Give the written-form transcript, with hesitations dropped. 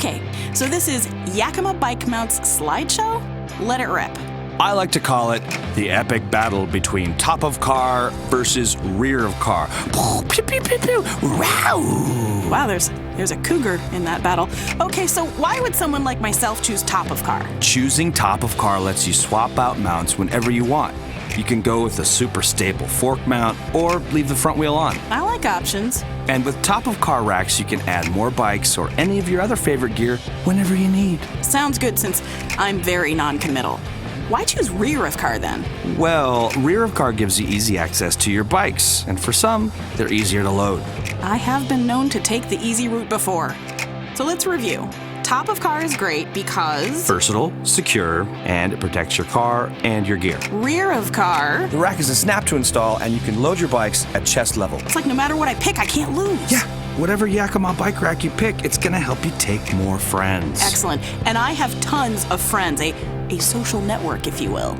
Okay, so this is Yakima Bike Mounts Slideshow? Let it rip. I like to call it the epic battle between top of car versus rear of car. Pew, pew, pew, pew. Wow, there's a cougar in that battle. Okay, so why would someone like myself choose top of car? Choosing top of car lets you swap out mounts whenever you want. You can go with a super stable fork mount or leave the front wheel on. I like options. And with top of car racks, you can add more bikes or any of your other favorite gear whenever you need. Sounds good since I'm very non-committal. Why choose rear of car then? Well, rear of car gives you easy access to your bikes, and for some, they're easier to load. I have been known to take the easy route before. So let's review. Top of car is great because... Versatile, secure, and it protects your car and your gear. Rear of car... The rack is a snap to install, and you can load your bikes at chest level. It's like no matter what I pick, I can't lose. Yeah, whatever Yakima bike rack you pick, it's gonna help you take more friends. Excellent. And I have tons of friends, a social network, if you will.